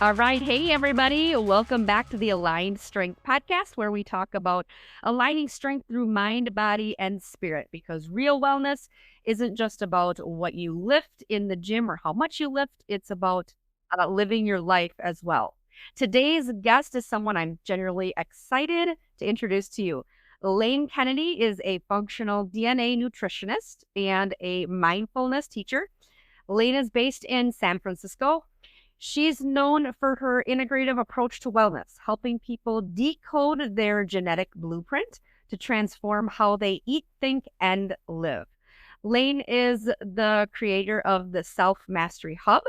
All right. Hey, everybody. Welcome back to the Aligned Strength Podcast, where we talk about aligning strength through mind, body, and spirit. Because real wellness isn't just about what you lift in the gym or how much you lift, it's about living your life as well. Today's guest is someone I'm generally excited to introduce to you. Elaine Kennedy is a functional DNA nutritionist and a mindfulness teacher. Elaine is based in San Francisco. She's known for her integrative approach to wellness, helping people decode their genetic blueprint to transform how they eat, think, and live. Lane is the creator of the Self Mastery Hub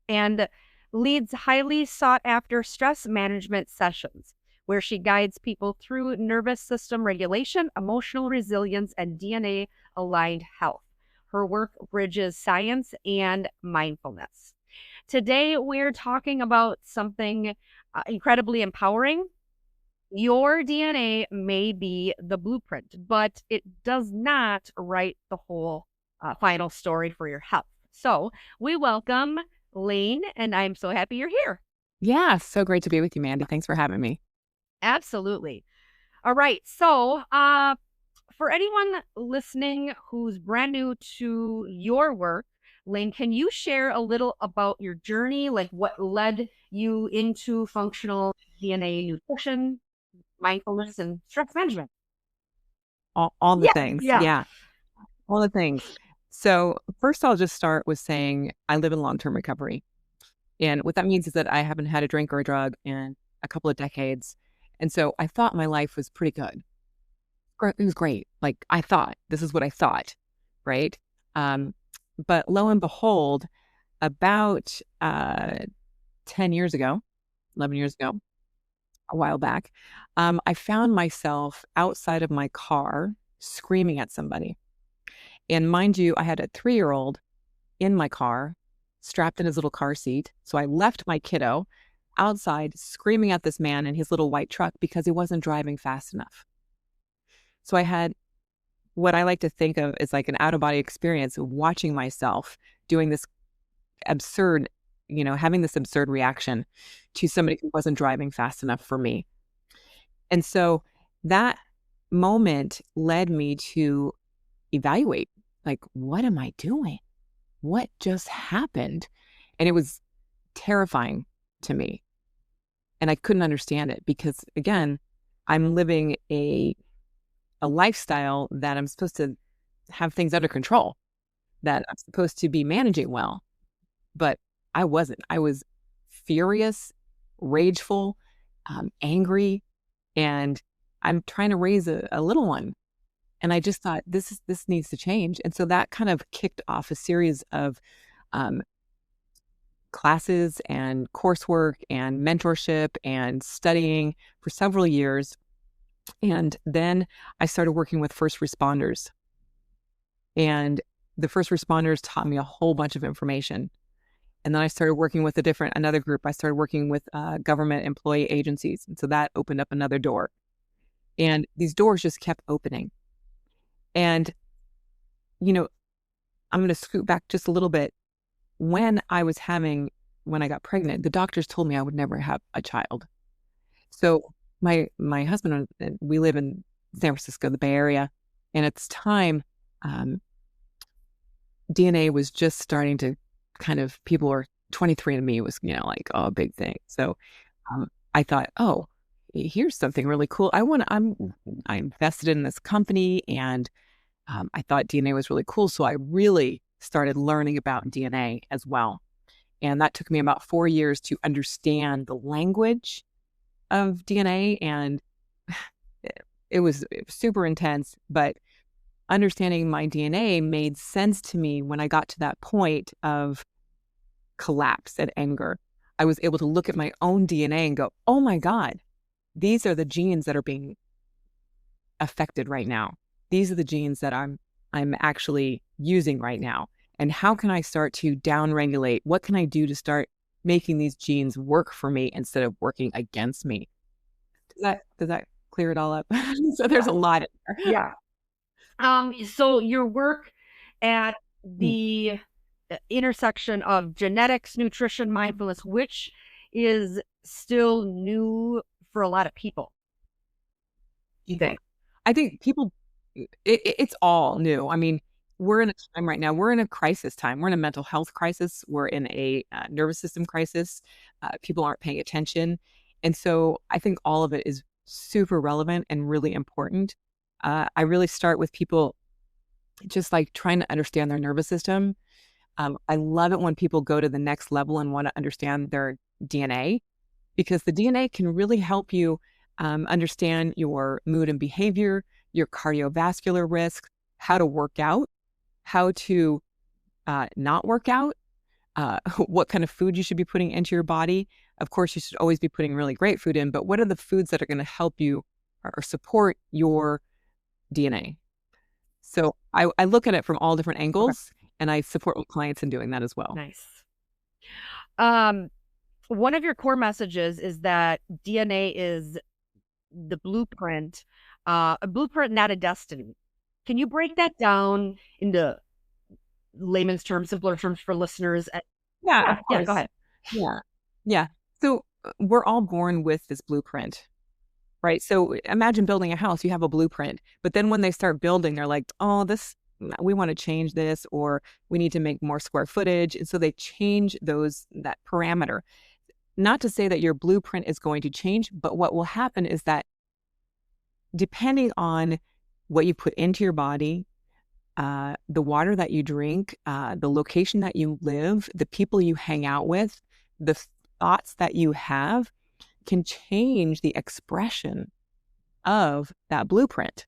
and leads highly sought after stress management sessions, where she guides people through nervous system regulation, emotional resilience, and DNA aligned health. Her work bridges science and mindfulness. Today, we're talking about something incredibly empowering. Your DNA may be the blueprint, but it does not write the whole final story for your health. So we welcome Lane, and I'm so happy you're here. Yeah, so great to be with you, Mandy. Thanks for having me. Absolutely. All right. So for anyone listening who's brand new to your work, Lane, can you share a little about your journey, like what led you into functional DNA nutrition, mindfulness, and stress management? All the things. Yeah. Yeah, all the things. So first, I'll just start with saying I live in long-term recovery. And what that means is that I haven't had a drink or a drug in a couple of decades. And so I thought my life was pretty good. It was great. Like I thought, this is what I thought, right? But lo and behold, about 10 years ago, 11 years ago, a while back, I found myself outside of my car screaming at somebody. And mind you, I had a 3-year-old in my car, strapped in his little car seat. So I left my kiddo outside screaming at this man in his little white truck because he wasn't driving fast enough. So I had what I like to think of as like an out-of-body experience of watching myself doing this absurd, having this absurd reaction to somebody who wasn't driving fast enough for me. And so that moment led me to evaluate, like, what am I doing? What just happened? And it was terrifying to me. And I couldn't understand it because, again, I'm living a lifestyle that I'm supposed to have things under control, that I'm supposed to be managing well. But I wasn't. I was furious, rageful, angry, and I'm trying to raise a little one. And I just thought this needs to change. And so that kind of kicked off a series of classes and coursework and mentorship and studying for several years. And then I started working with first responders. And the first responders taught me a whole bunch of information. And then I started working with another group. I started working with government employee agencies. And so that opened up another door. And these doors just kept opening. And, I'm going to scoot back just a little bit. When I got pregnant, the doctors told me I would never have a child. So my husband, we live in San Francisco, the Bay Area. And at this time, DNA was just starting to people were 23andMe was, like, a big thing. So I thought, oh, here's something really cool. I invested in this company and I thought DNA was really cool. So I really started learning about DNA as well. And that took me about 4 years to understand the language of DNA. And it was super intense, but understanding my DNA made sense to me when I got to that point of collapse and anger. I was able to look at my own DNA and go, oh my God, these are the genes that are being affected right now. These are the genes that I'm actually using right now. And how can I start to downregulate? What can I do to start making these genes work for me instead of working against me? Does that clear it all up? So there's a lot in there. Yeah. So your work at the intersection of genetics, nutrition, mindfulness, which is still new for a lot of people, do you think? I think people, it's all new. I mean, we're in a time right now, we're in a crisis time. We're in a mental health crisis. We're in a nervous system crisis. People aren't paying attention. And so I think all of it is super relevant and really important. I really start with people just like trying to understand their nervous system. I love it when people go to the next level and want to understand their DNA, because the DNA can really help you understand your mood and behavior, your cardiovascular risk, how to work out, how to not work out, what kind of food you should be putting into your body. Of course, you should always be putting really great food in, but what are the foods that are going to help you or support your DNA? So I look at it from all different angles, and I support my clients in doing that as well. Nice. One of your core messages is that DNA is the blueprint, a blueprint, not a destiny. Can you break that down into layman's terms, simpler terms for listeners? Yeah, of Yeah, go course. ahead. Yeah. Yeah. So we're all born with this blueprint, right? So imagine building a house, you have a blueprint, but then when they start building, they're like, oh, we want to change this, or we need to make more square footage. And so they change that parameter. Not to say that your blueprint is going to change, but what will happen is that depending on what you put into your body, the water that you drink, the location that you live, the people you hang out with, the thoughts that you have can change the expression of that blueprint.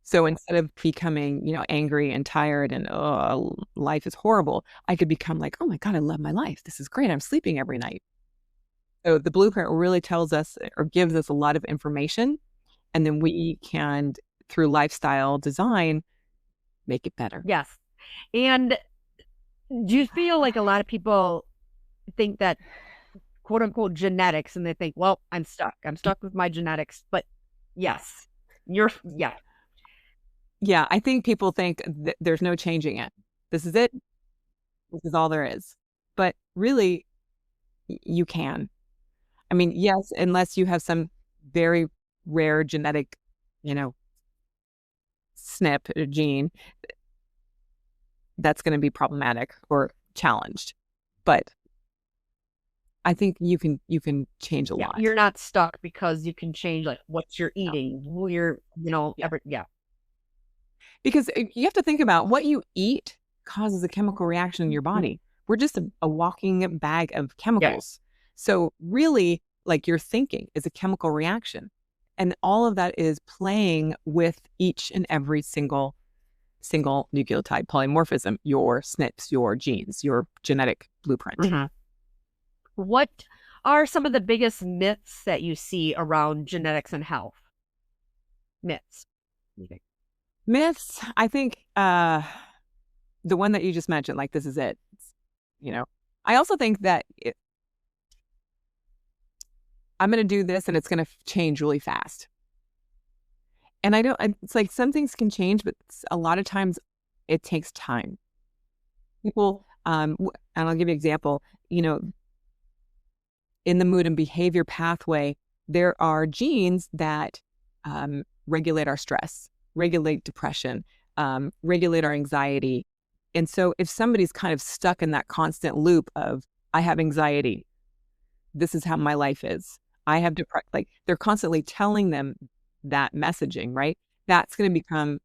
So instead of becoming, angry and tired and, oh, life is horrible, I could become like, oh my God, I love my life. This is great. I'm sleeping every night. So the blueprint really tells us or gives us a lot of information. And then we can, through lifestyle design, make it better. Yes. And do you feel like a lot of people think that quote unquote genetics, and they think, well, I'm stuck with my genetics, but yes, yeah. Yeah, I think people think there's no changing it. This is it. This is all there is. But really, you can. I mean, yes, unless you have some very rare genetic, SNP or gene, that's going to be problematic or challenged. But I think you can change a lot. You're not stuck because you can change like what you're eating, who you're, Because you have to think about what you eat causes a chemical reaction in your body. We're just a walking bag of chemicals. So really, like your thinking is a chemical reaction. And all of that is playing with each and every single nucleotide polymorphism, your SNPs, your genes, your genetic blueprint. What are some of the biggest myths that you see around genetics and health? Myths. Myths, I think the one that you just mentioned, like this is it. I also think that I'm going to do this and it's going to change really fast. And it's like some things can change, but a lot of times it takes time. People, and I'll give you an example, in the mood and behavior pathway, there are genes that regulate our stress, regulate depression, regulate our anxiety. And so if somebody's kind of stuck in that constant loop of, I have anxiety, this is how my life is, I have depression, like they're constantly telling them that messaging, right? That's going to become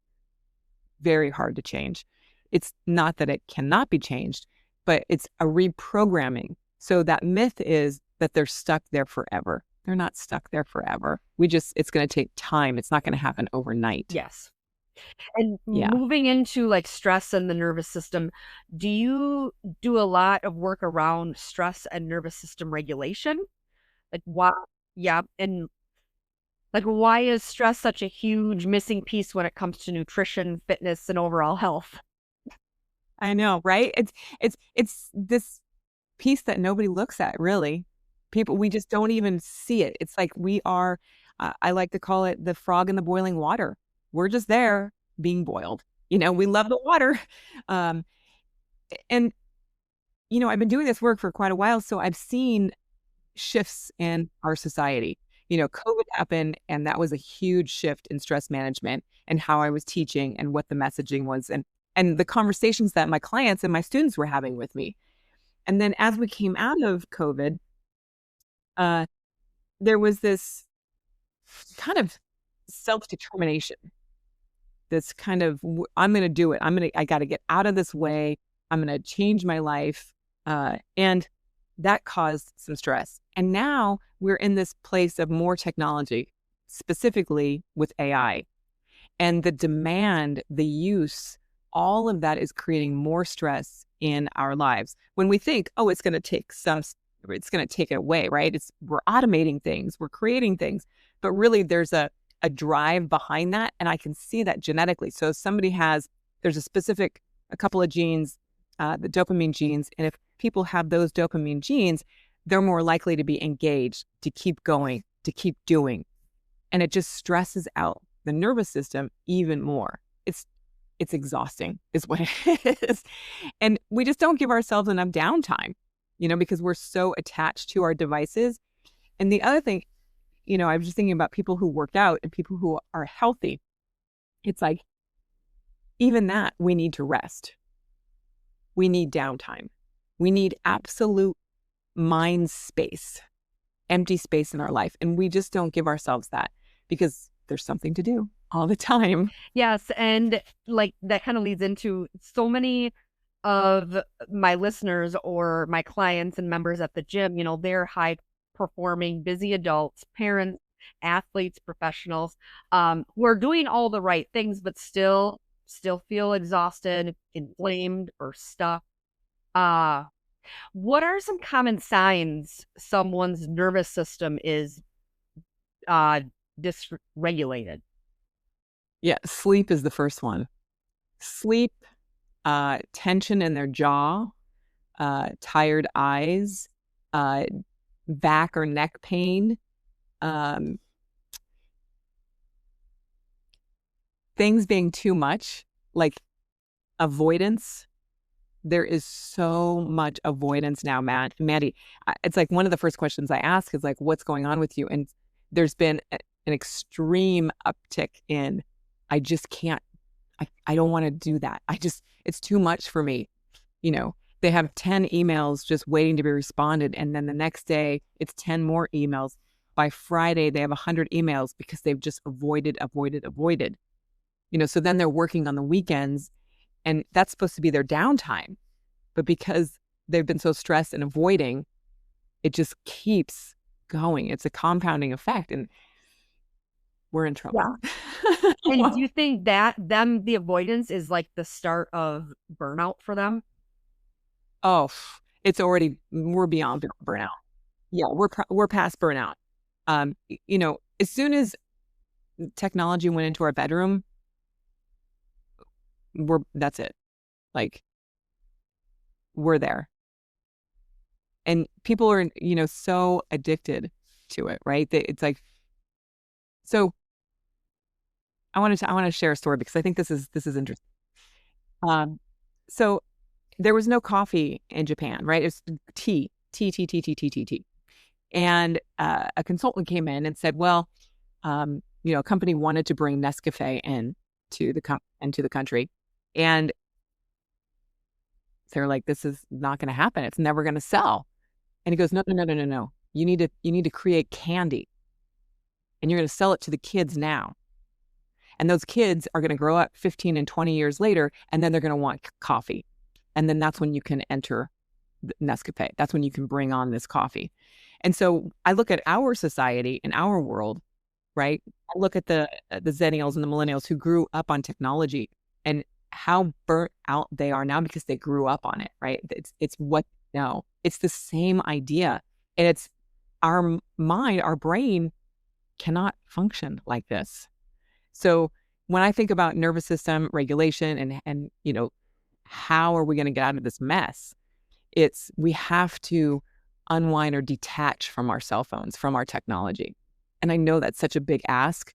very hard to change. It's not that it cannot be changed, but it's a reprogramming. So that myth is that they're stuck there forever. They're not stuck there forever. It's going to take time. It's not going to happen overnight. Yes. And moving into like stress and the nervous system, do you do a lot of work around stress and nervous system regulation? Like why? Yeah. And like, why is stress such a huge missing piece when it comes to nutrition, fitness, and overall health? I know, right? It's this piece that nobody looks at, really. We just don't even see it. It's like we are, I like to call it the frog in the boiling water. We're just there being boiled. We love the water. And, I've been doing this work for quite a while. So I've seen shifts in our society. COVID happened, and that was a huge shift in stress management and how I was teaching and what the messaging was, and the conversations that my clients and my students were having with me. And then as we came out of COVID, uh, there was this kind of self-determination, this kind of I'm going to do it. I got to get out of this way. I'm going to change my life. And that caused some stress. And now we're in this place of more technology, specifically with AI. And the demand, the use, all of that is creating more stress in our lives. When we think, oh, it's going to take it away, right? We're automating things, we're creating things, but really there's a drive behind that. And I can see that genetically. So if there's a couple of genes, the dopamine genes. And if people have those dopamine genes, they're more likely to be engaged, to keep going, to keep doing. And it just stresses out the nervous system even more. It's exhausting is what it is. And we just don't give ourselves enough downtime, because we're so attached to our devices. And the other thing, I was just thinking about people who work out and people who are healthy. It's like, even that, we need to rest. We need downtime. We need absolute mind space, empty space in our life. And we just don't give ourselves that because there's something to do all the time. Yes. And like that kind of leads into so many of my listeners or my clients and members at the gym, they're high performing, busy adults, parents, athletes, professionals, who are doing all the right things, but still feel exhausted, inflamed, or stuck. What are some common signs someone's nervous system is dysregulated? Yeah, sleep is the first one. Sleep, tension in their jaw, tired eyes, back or neck pain, things being too much, like avoidance. There is so much avoidance now, Maddie. It's like one of the first questions I ask is like, what's going on with you? And there's been an extreme uptick in, I just can't, I don't want to do that. It's too much for me. They have 10 emails just waiting to be responded. And then the next day it's 10 more emails. By Friday, they have 100 emails because they've just avoided. So then they're working on the weekends, and that's supposed to be their downtime. But because they've been so stressed and avoiding, it just keeps going. It's a compounding effect, and we're in trouble. Yeah. And do you think that the avoidance is like the start of burnout for them? Oh, we're beyond burnout. Yeah, we're past burnout. As soon as technology went into our bedroom, that's it. Like, we're there. And people are, so addicted to it, right? It's like, so I want to share a story because I think this is interesting. So there was no coffee in Japan, right? It's tea. And a consultant came in and said, well, a company wanted to bring Nescafe into the country. And they're like, this is not going to happen. It's never going to sell. And he goes, no. You need to create candy, and you're going to sell it to the kids now. And those kids are going to grow up 15 and 20 years later, and then they're going to want coffee. And then that's when you can enter Nescafe. That's when you can bring on this coffee. And so I look at our society and our world, right? I look at the Zennials and the Millennials who grew up on technology and how burnt out they are now because they grew up on it, right? It's what they know. It's the same idea. And it's our mind, our brain cannot function like this. So when I think about nervous system regulation and how are we going to get out of this mess? We have to unwind or detach from our cell phones, from our technology. And I know that's such a big ask.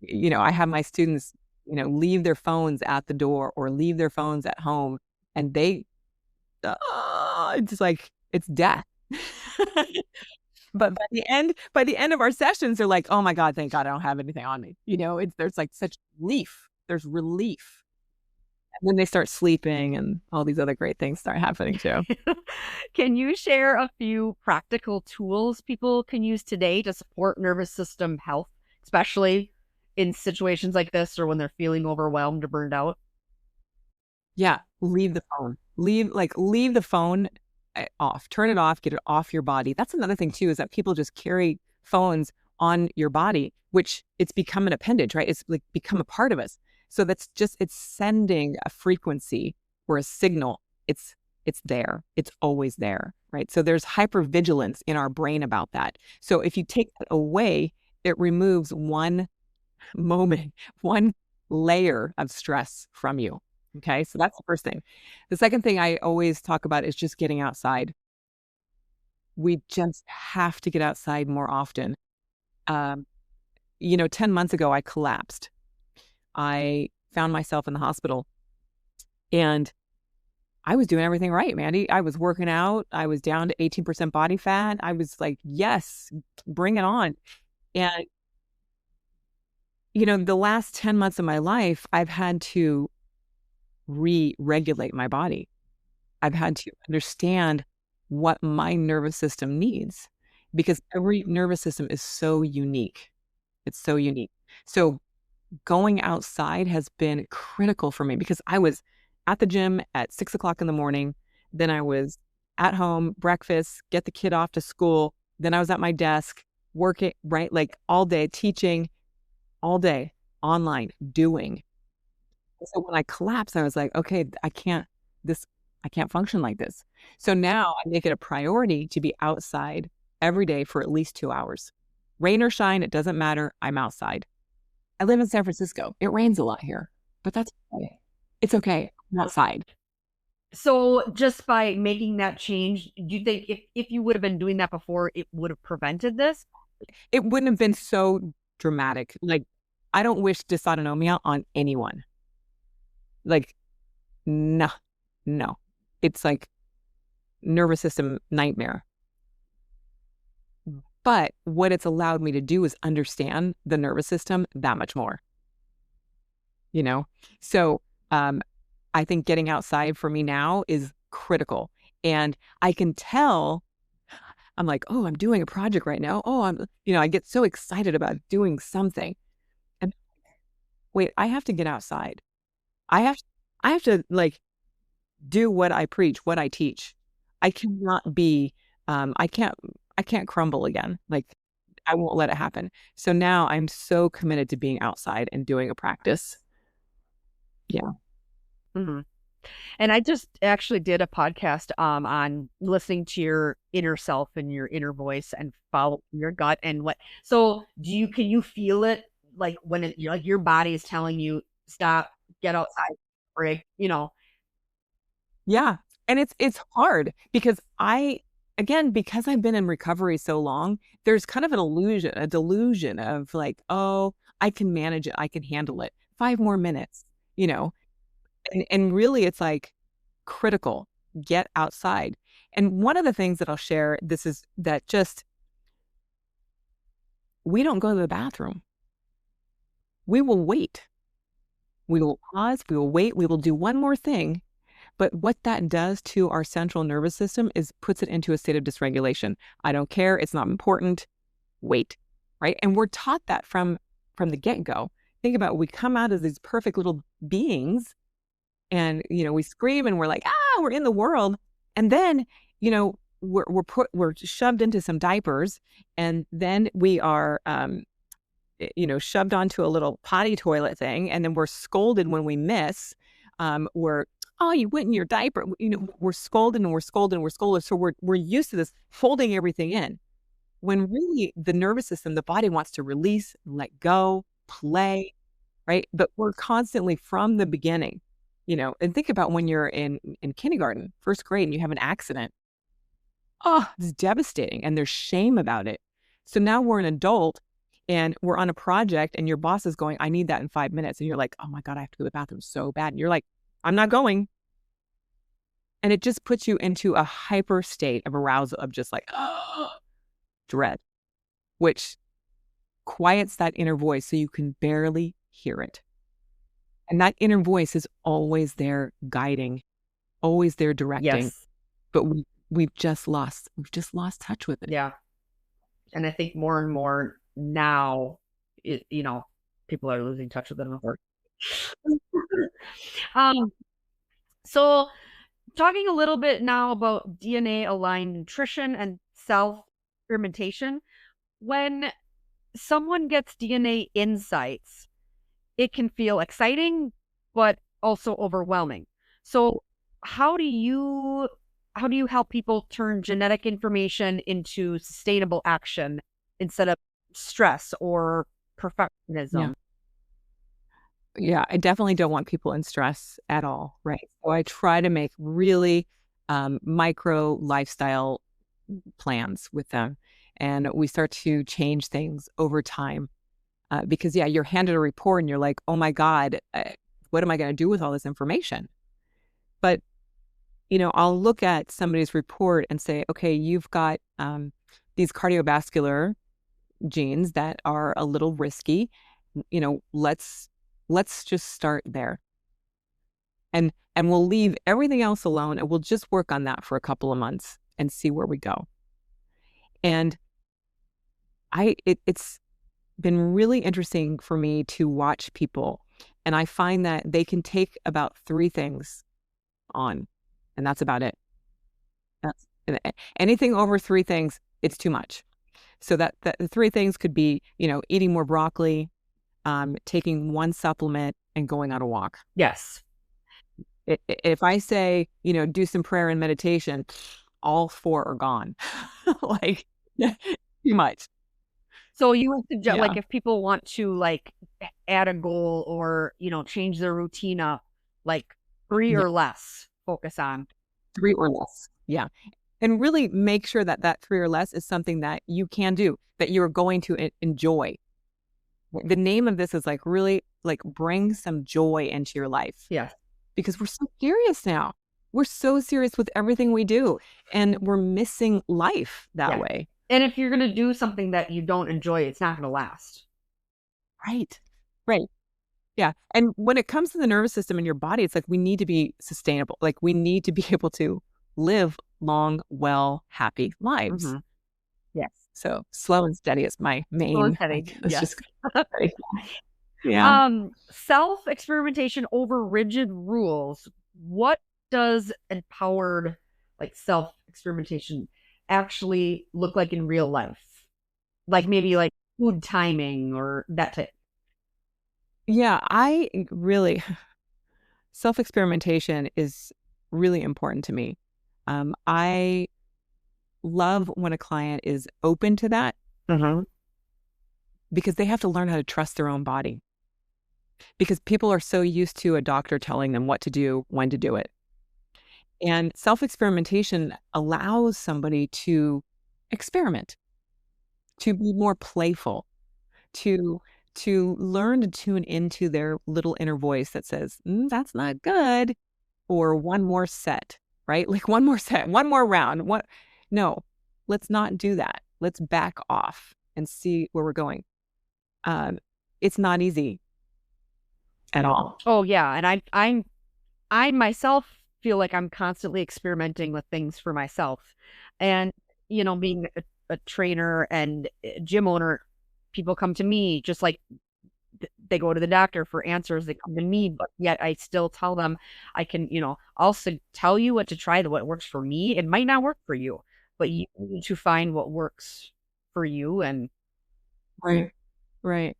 I have my students, leave their phones at the door or leave their phones at home, and it's like, it's death. But by the end of our sessions, they're like, oh my God, thank God I don't have anything on me. There's like such relief. There's relief. And then they start sleeping and all these other great things start happening too. Can you share a few practical tools people can use today to support nervous system health, especially in situations like this or when they're feeling overwhelmed or burned out? Yeah. Leave the phone. Leave the phone off. Turn it off, get it off your body. That's another thing too, is that people just carry phones on your body, which it's become an appendage, right? It's like become a part of us. So it's sending a frequency or a signal. It's there. It's always there, right? So there's hypervigilance in our brain about that. So if you take that away, it removes one moment, one layer of stress from you. Okay. So that's the first thing. The second thing I always talk about is just getting outside. We just have to get outside more often. Um, 10 months ago, I collapsed. I found myself in the hospital and I was doing everything right, Mandy. I was working out. I was down to 18% body fat. I was like, yes, bring it on. And, the last 10 months of my life, I've had to re-regulate my body. I've had to understand what my nervous system needs because every nervous system is so unique. It's so unique. So going outside has been critical for me because I was at the gym at 6 o'clock in the morning. Then I was at home, breakfast, get the kid off to school. Then I was at my desk working, right? Like all day, teaching all day, online, doing. So when I collapsed, I was like, okay, I can't function like this. So now I make it a priority to be outside every day for at least 2 hours. Rain or shine, it doesn't matter. I'm outside. I live in San Francisco. It rains a lot here, but that's okay. It's okay. I'm outside. So just by making that change, do you think if you would have been doing that before, it would have prevented this? It wouldn't have been so dramatic. Like, I don't wish dysautonomia on anyone. Like, no, no. It's like nervous system nightmare. But what it's allowed me to do is understand the nervous system that much more, you know? So I think getting outside for me now is critical. And I can tell I'm like, oh, I'm doing a project right now. Oh, I get so excited about doing something. And wait, I have to get outside. I have I have to like do what I preach, what I teach. I cannot be I can't crumble again. Like I won't let it happen. So now I'm so committed to being outside and doing a practice. Yeah. Mhm. And I just actually did a podcast on listening to your inner self and your inner voice and follow your gut and what. So can you feel it like when like your body is telling you stop, get outside, break, Yeah. And it's hard because because I've been in recovery so long, there's kind of a delusion of like, oh, I can manage it, I can handle it. 5 more minutes, you know. And really it's like critical. Get outside. And one of the things that I'll share, this is that just we don't go to the bathroom. We will wait. We will pause, we will wait, we will do one more thing. But what that does to our central nervous system is puts it into a state of dysregulation. I don't care, it's not important. Wait, right? And we're taught that from the get-go. Think about it, we come out as these perfect little beings and we scream and we're like, we're in the world. And then, we're shoved into some diapers and then we are shoved onto a little potty toilet thing, and then we're scolded when we miss. We're oh, you went in your diaper. We're scolded and we're scolded and we're scolded. So we're used to this holding everything in. When really the nervous system, the body wants to release, let go, play, right? But we're constantly from the beginning, and think about when you're in kindergarten, first grade, and you have an accident. Oh, it's devastating. And there's shame about it. So now we're an adult and we're on a project and your boss is going, I need that in 5 minutes. And you're like, oh my God, I have to go to the bathroom so bad. And you're like, I'm not going. And it just puts you into a hyper state of arousal of just like, oh, dread, which quiets that inner voice so you can barely hear it. And that inner voice is always there guiding, always there directing, Yes. but we've just lost touch with it. Yeah. And I think more and more now, people are losing touch with it more. Um, so talking a little bit now about DNA aligned nutrition and self experimentation. When someone gets DNA insights, it can feel exciting, but also overwhelming. So how do you help people turn genetic information into sustainable action instead of stress or Yeah. perfectionism? Yeah, I definitely don't want people in stress at all, right? So I try to make really micro lifestyle plans with them, and we start to change things over time. Because yeah, you're handed a report and you're like, oh my God, what am I going to do with all this information? But I'll look at somebody's report and say, okay, you've got these cardiovascular genes that are a little risky. Let's just start there, and we'll leave everything else alone, and we'll just work on that for a couple of months and see where we go. And it's been really interesting for me to watch people, and I find that they can take about three things on, and that's about it. Anything over three things, it's too much. So that the three things could be, eating more broccoli, taking one supplement, and going on a walk. Yes. If I say, do some prayer and meditation, all four are gone. Like, too much. So you would suggest, like, Yeah. if people want to, like, add a goal or, change their routine up, like, 3 Yeah. or less focus on. Three or less. Yeah. And really make sure that that three or less is something that you can do, that you're going to enjoy. The name of this is like really like bring some joy into your life, Yes. because we're so serious now. We're so serious with everything we do, and we're missing life that Yeah. way. And if you're gonna do something that you don't enjoy, it's not gonna last. Right. Right. Yeah. And when it comes to the nervous system in your body, it's like we need to be sustainable. Like we need to be able to live long, well, happy lives. Mhm. Yes. So slow and steady is my Slow and main, steady. like, it's Yes. just steady. Yeah. Self-experimentation over rigid rules. What does empowered, like, self-experimentation actually look like in real life? Like, maybe, like, food timing or that type. Yeah. I really, self experimentation is really important to me. I love when a client is open to that, Mhm. because they have to learn how to trust their own body, because people are so used to a doctor telling them what to do, when to do it. And self experimentation allows somebody to experiment, to be more playful, to learn to tune into their little inner voice that says, that's not good, or one more set, right? Like one more set, one more round. What? No, let's not do that. Let's back off and see where we're going. It's not easy at all. Oh, yeah, and I myself feel like I'm constantly experimenting with things for myself. And, being a trainer and a gym owner, people come to me just like they go to the doctor for answers. They come to me, but yet I still tell them I can, I'll tell you what to try, what works for me. It might not work for you, but you need to find what works for you. And Right. Right.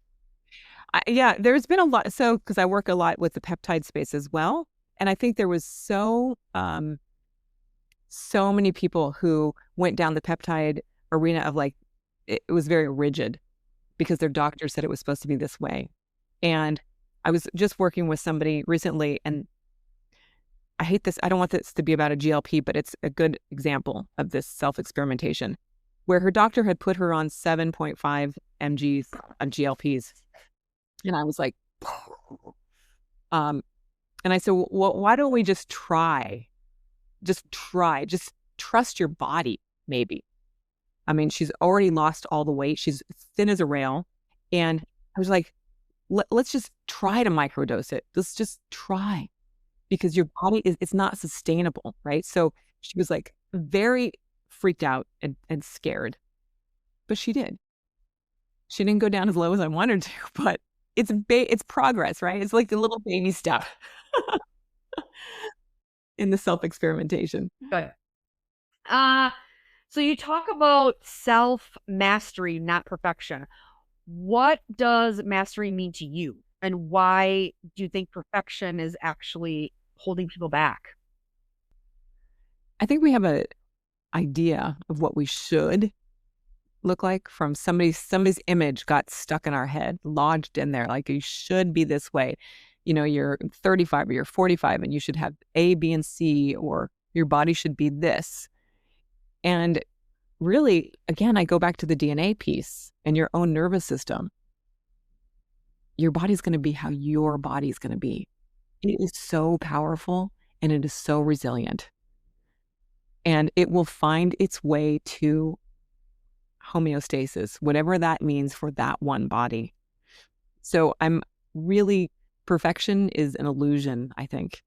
Yeah, there's been a lot. So, because I work a lot with the peptide space as well, and I think there was so many people who went down the peptide arena of like it was very rigid because their doctor said it was supposed to be this way. And I was just working with somebody recently, and I hate this. I don't want this to be about a GLP, but it's a good example of this self experimentation where her doctor had put her on 7.5 mgs of GLPs. And I was like, um, and I said, well, why don't we just try? Just try, just trust your body, maybe. I mean, she's already lost all the weight. She's thin as a rail. And I was like, let's just try to microdose it. Let's just try, because your body it's not sustainable, right? So she was like very freaked out and scared, but she did. She didn't go down as low as I wanted to, but it's progress, right? It's like a little baby step in the self-experimentation. Good. So you talk about self-mastery, not perfection. What does mastery mean to you? And why do you think perfection is actually holding people back? I think we have a idea of what we should look like from somebody's image got stuck in our head, lodged in there, like you should be this way. You're 35 or you're 45 and you should have A, B, and C, or your body should be this. And really, again, I go back to the DNA piece and your own nervous system. Your body's going to be how your body's going to be. It is so powerful and it is so resilient. And it will find its way to homeostasis, whatever that means for that one body. So perfection is an illusion, I think,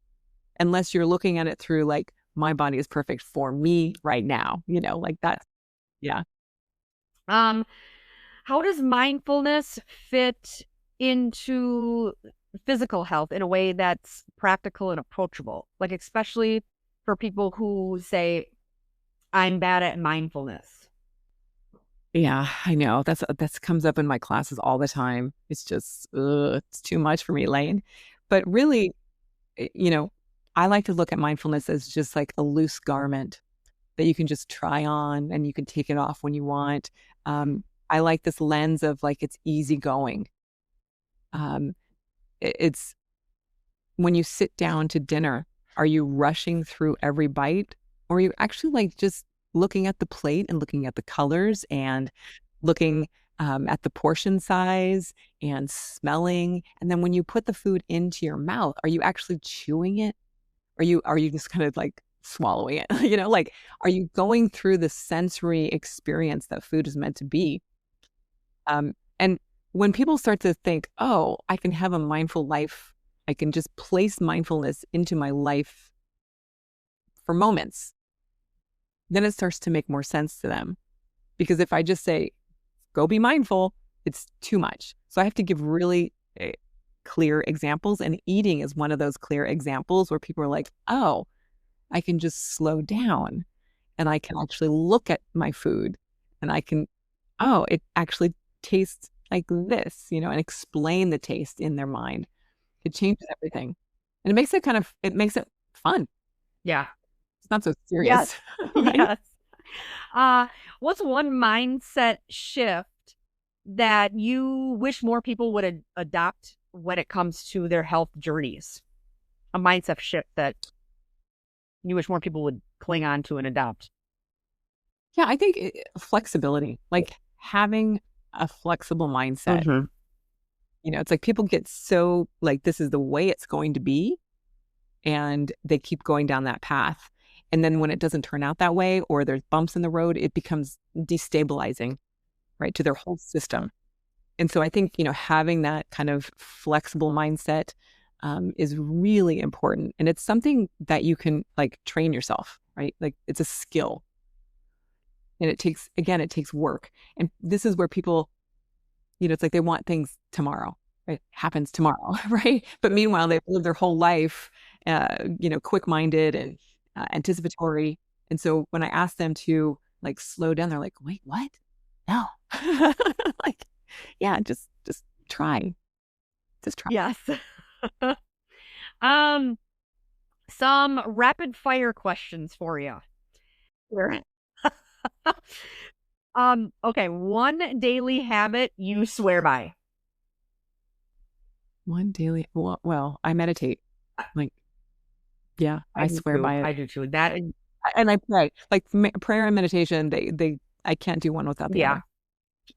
unless you're looking at it through like, my body is perfect for me right now, like that. Yeah. How does mindfulness fit into physical health in a way that's practical and approachable? Like, especially for people who say, I'm bad at mindfulness. Yeah, I know. That's comes up in my classes all the time. It's just, it's too much for me, Lane. But really, I like to look at mindfulness as just like a loose garment that you can just try on and you can take it off when you want. I like this lens of like it's easygoing. It's when you sit down to dinner, are you rushing through every bite, or are you actually like just looking at the plate and looking at the colors and looking at the portion size and smelling? And then when you put the food into your mouth, are you actually chewing it? Are you just kind of like swallowing it? Like, are you going through the sensory experience that food is meant to be? And when people start to think, oh, I can have a mindful life, I can just place mindfulness into my life for moments, then it starts to make more sense to them. Because if I just say, go be mindful, it's too much. So I have to give really clear examples. And eating is one of those clear examples where people are like, oh, I can just slow down and I can actually look at my food and it actually tastes like this, and explain the taste in their mind. It changes everything. And it makes it fun. Yeah. It's not so serious. Yes. Right? Yes. What's one mindset shift that you wish more people would adopt when it comes to their health journeys? A mindset shift that you wish more people would cling on to and adopt? Yeah, I think flexibility, like having a flexible mindset. Mhm. It's like people get so like, this is the way it's going to be, and they keep going down that path. And then when it doesn't turn out that way, or there's bumps in the road, it becomes destabilizing, right, to their whole system. And so I think, having that kind of flexible mindset is really important. And it's something that you can like train yourself, right? Like it's a skill. And it takes work. And this is where people, it's like they want things tomorrow, right? Happens tomorrow, right? But meanwhile, they've lived their whole life, quick-minded and anticipatory. And so when I ask them to like slow down, they're like, wait, what? No. Like, yeah, just try. Just try. Yes. um, some rapid fire questions for you. Sure. Okay, one daily habit you swear by. One daily, well, I meditate. Like, yeah, I do swear too. by it. I do too. That And I pray. Like prayer and meditation, I can't do one without the yeah,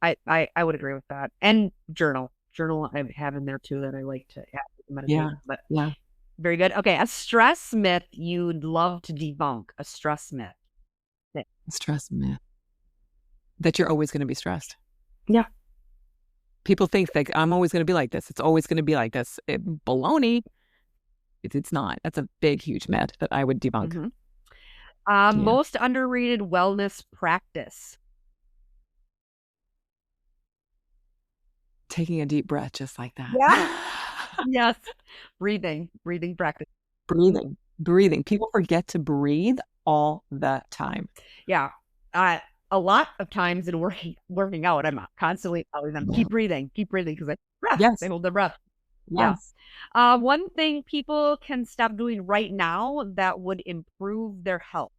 other. I would agree with that. And journal. Journal I have in there too that I like to add with Yeah, meditation. But yeah. very good. Okay, a stress myth you'd love to debunk. A stress myth. Stress myth. that you're always going to be stressed. Yeah. People think that I'm always going to be like this. It's always going to be like this. Baloney. It's not. That's a big, huge myth that I would debunk. Mhm. Yeah. Most underrated wellness practice. Taking a deep breath just like that. Yeah. Yes. Breathing practice. Breathing. People forget to breathe all the time. Yeah. A lot of times in working out, I'm constantly telling them, keep breathing because Yes. they hold their breath. Yeah. Yes. One thing people can stop doing right now that would improve their health.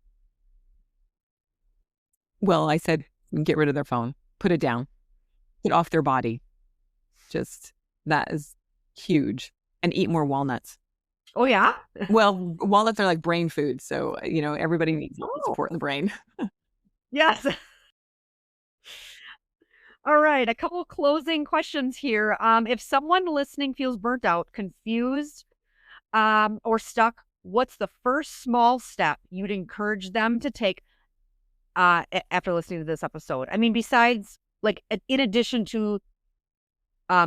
Well, I said get rid of their phone, put it down, get off their body. Just that is huge. And eat more walnuts. Oh, yeah? Well, walnuts are like brain food. So, everybody needs support in the brain. Yes. All right. A couple closing questions here. If someone listening feels burnt out, confused, or stuck, what's the first small step you'd encourage them to take after listening to this episode? I mean, besides, like, in addition to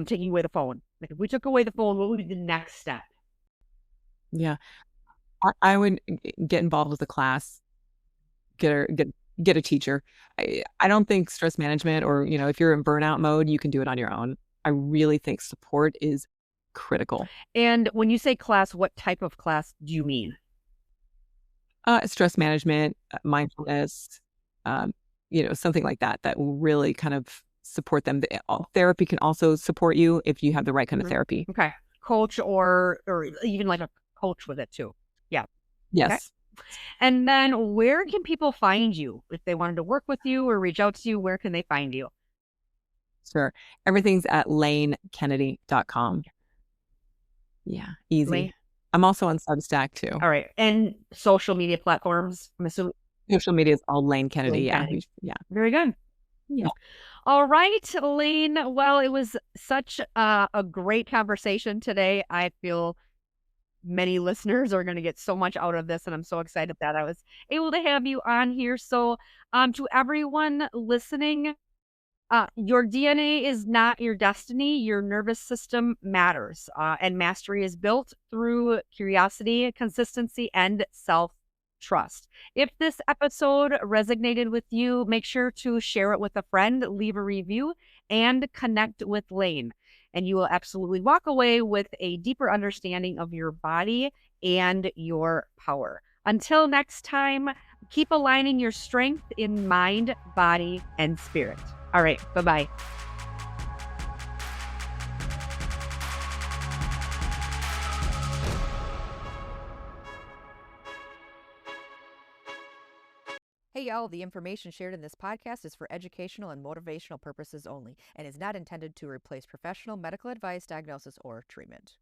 taking away the phone, like if we took away the phone, what would be the next step? Yeah. I would get involved with a class, get a teacher. I don't think stress management or, if you're in burnout mode, you can do it on your own. I really think support is critical. And when you say class, what type of class do you mean? Stress management, mindfulness, something like that, that will really kind of support them. Therapy can also support you if you have the right kind of therapy. Okay. Coach or even like a coach with it too. Yeah. Okay. Yes. And then where can people find you? If they wanted to work with you or reach out to you, where can they find you? Sure. Everything's at lanekennedy.com. Yeah, easy. Lane? I'm also on Substack too. All right. And social media platforms, I'm assuming. Social media is all Lane Kennedy. Lane Yeah. Kennedy. Yeah. Very good. Yeah. All right, Lane. Well, it was such a great conversation today. I feel many listeners are going to get so much out of this, and I'm so excited that I was able to have you on here. So, to everyone listening, your DNA is not your destiny. Your nervous system matters, and mastery is built through curiosity, consistency, and self-trust. If this episode resonated with you, make sure to share it with a friend, leave a review, and connect with Lane. And you will absolutely walk away with a deeper understanding of your body and your power. Until next time, keep aligning your strength in mind, body, and spirit. All right. Bye-bye. Hey y'all, the information shared in this podcast is for educational and motivational purposes only and is not intended to replace professional medical advice, diagnosis, or treatment.